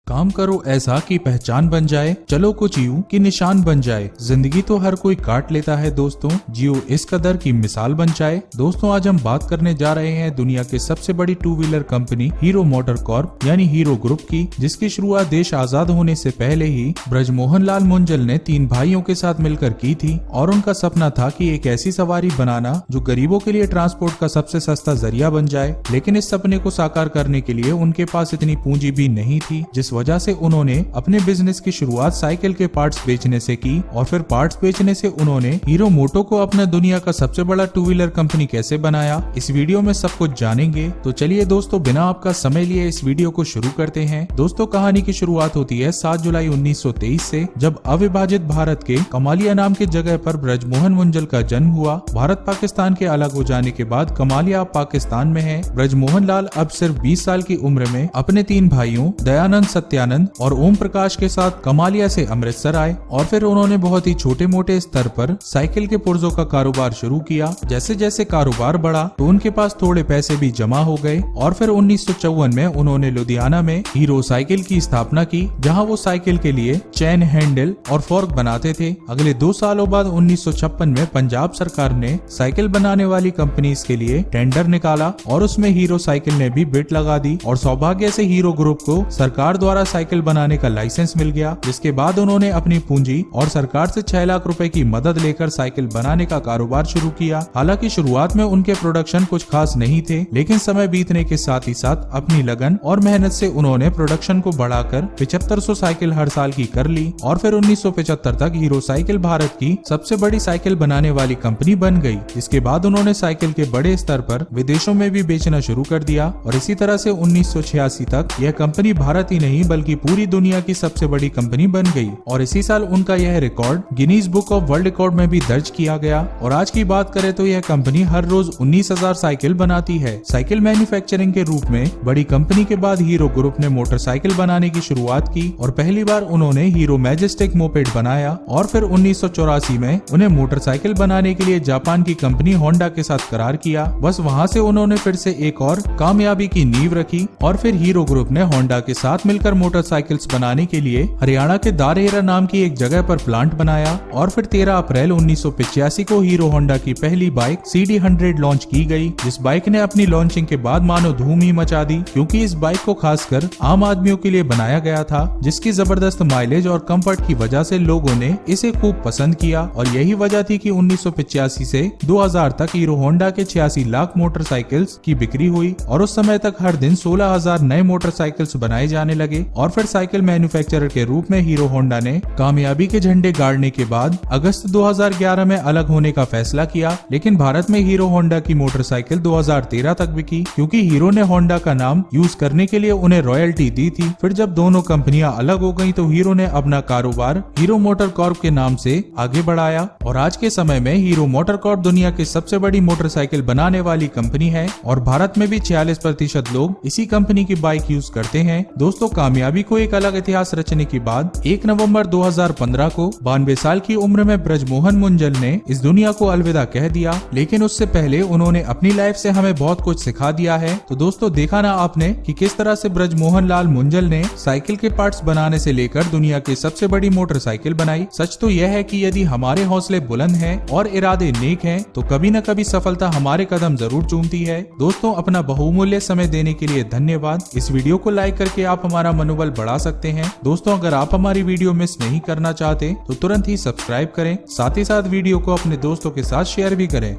काम करो ऐसा कि पहचान बन जाए, चलो कुछ यूं कि निशान बन जाए। जिंदगी तो हर कोई काट लेता है दोस्तों, जियो इस कदर की मिसाल बन जाए। दोस्तों आज हम बात करने जा रहे हैं दुनिया के सबसे बड़ी two wheeler company hero motor Corp यानी हीरो ग्रुप की, जिसकी शुरुआत देश आजाद होने से पहले ही ब्रजमोहन लाल मुंजल ने 3 भाइयों के साथ मिलकर की थी। और उनका सपना था कि एक ऐसी सवारी बनाना जो गरीबों के लिए ट्रांसपोर्ट का सबसे सस्ता जरिया बन जाए। लेकिन इस सपने को साकार करने के लिए उनके पास इतनी पूंजी भी नहीं थी, जिस वजह से उन्होंने अपने बिजनेस की शुरुआत साइकिल के पार्ट्स बेचने से की। और फिर पार्ट्स बेचने से उन्होंने हीरो मोटो को अपना दुनिया का सबसे बड़ा टू व्हीलर कंपनी कैसे बनाया, इस वीडियो में सब कुछ जानेंगे। तो चलिए दोस्तों बिना आपका समय लिए इस वीडियो को शुरू करते हैं। दोस्तों कहानी की शुरुआत होती है 7 जुलाई 1923 से, जब अविभाजित भारत के कमालिया नाम की जगह पर ब्रजमोहन मुंजल का जन्म हुआ। भारत पाकिस्तान के अलग हो जाने के बाद कमालिया अब पाकिस्तान में है। ब्रजमोहन लाल अब सिर्फ 20 साल की उम्र में अपने 3 भाइयों दयानंद, सत्यानंद और ओम प्रकाश के साथ कमालिया से अमृतसर आए। और फिर उन्होंने बहुत ही छोटे मोटे स्तर पर साइकिल के पुर्जों का कारोबार शुरू किया। जैसे जैसे कारोबार बढ़ा तो उनके पास थोड़े पैसे भी जमा हो गए। और फिर 1954 में उन्होंने लुधियाना में हीरो साइकिल की स्थापना की, जहां वो साइकिल के लिए चैन, हैंडल और फॉर्क बनाते थे। अगले 2 सालों बाद 1956 में पंजाब सरकार ने साइकिल बनाने वाली कंपनीज के लिए टेंडर निकाला और उसमें हीरो साइकिल ने भी बिड लगा दी। और सौभाग्य से हीरो ग्रुप को सरकार द्वारा साइकिल बनाने का लाइसेंस मिल गया, जिसके बाद उन्होंने अपनी पूंजी और सरकार से 6 लाख रुपए की मदद लेकर साइकिल बनाने का कारोबार शुरू किया। हालांकि शुरुआत में उनके प्रोडक्शन कुछ खास नहीं थे, लेकिन समय बीतने के साथ ही साथ अपनी लगन और मेहनत से उन्होंने प्रोडक्शन को बढ़ाकर 7500 साइकिल हर साल की कर ली। और फिर 1975 तक हीरो साइकिल भारत की सबसे बड़ी साइकिल बनाने वाली कंपनी बन गई। इसके बाद उन्होंने साइकिल के बड़े स्तर पर विदेशों में भी बेचना शुरू कर दिया। और इसी तरह से 1986 तक यह कंपनी भारत ही नहीं बल्कि पूरी दुनिया की सबसे बड़ी कंपनी बन गई। और इसी साल उनका यह record Guinness book of world record में भी दर्ज किया गया। और आज की बात करें तो यह कंपनी हर रोज 19,000 साइकिल बनाती है। साइकिल मैन्युफैक्चरिंग के रूप में बड़ी कंपनी के बाद हीरो ग्रुप ने मोटरसाइकिल बनाने की शुरुआत की और पहली बार उन्होंने हीरो मैजेस्टिक मोपेड बनाया। और फिर 1984 में उन्हें मोटरसाइकिल बनाने के लिए जापान की कंपनी होंडा के साथ करार किया। बस वहाँ से उन्होंने फिर से एक और कामयाबी की नींव रखी। और फिर हीरो ग्रुप ने होंडा के साथ मिलकर मोटरसाइकिल्स बनाने के लिए हरियाणा के दारहेरा नाम की एक जगह पर प्लांट बनाया। और फिर 13 अप्रैल 1985 को हीरो होंडा की पहली बाइक CD100 लॉन्च की गई, जिस बाइक ने अपनी लॉन्चिंग के बाद मानो धूम ही मचा दी, क्योंकि इस बाइक को खासकर आम आदमियों के लिए बनाया गया था, जिसकी जबरदस्त माइलेज और कंफर्ट की वजह से लोगों ने इसे खूब पसंद किया। और यही वजह थी कि 1985 से 2000 तक हीरो होंडा के 86 लाख मोटरसाइकिल्स की बिक्री हुई। और उस समय तक हर दिन 16,000 नए मोटरसाइकिल्स बनाए जाने लगे। और फिर साइकिल मैन्युफैक्चरर के रूप में हीरो होंडा ने कामयाबी के झंडे गाड़ने के बाद अगस्त 2011 में अलग होने का फैसला किया। लेकिन भारत में हीरो होंडा की मोटरसाइकिल 2013 तक बिकी, क्योंकि हीरो ने होंडा का नाम यूज करने के लिए उन्हें रॉयल्टी दी थी। फिर जब दोनों कंपनियां अलग हो गयी तो हीरो ने अपना कारोबार हीरो मोटर कॉर्प के नाम से आगे बढ़ाया। और आज के समय में हीरो मोटर कॉर्प दुनिया की सबसे बड़ी मोटरसाइकिल बनाने वाली कंपनी है। और भारत में भी 46% लोग इसी कंपनी की बाइक यूज करते हैं। दोस्तों कामयाबी को एक अलग इतिहास रचने के बाद 1 नवंबर 2015 को 92 साल की उम्र में ब्रजमोहन मुंजल ने इस दुनिया को अलविदा कह दिया। लेकिन उससे पहले उन्होंने अपनी लाइफ से हमें बहुत कुछ सिखा दिया है। तो दोस्तों देखा ना आपने कि किस तरह से ब्रजमोहन लाल मुंजल ने साइकिल के पार्ट्स बनाने से लेकर दुनिया की सबसे बड़ी मोटरसाइकिल बनाई। सच तो यह है कि यदि हमारे हौसले बुलंद हैं और इरादे नेक हैं तो कभी न कभी सफलता हमारे कदम जरूर चूमती है। दोस्तों अपना बहुमूल्य समय देने के लिए धन्यवाद। इस वीडियो को लाइक करके आप हमारा मनोबल बढ़ा सकते हैं। दोस्तों अगर आप हमारी वीडियो मिस नहीं करना चाहते तो तुरंत ही सब्सक्राइब करें, साथ ही साथ वीडियो को अपने दोस्तों के साथ शेयर भी करें।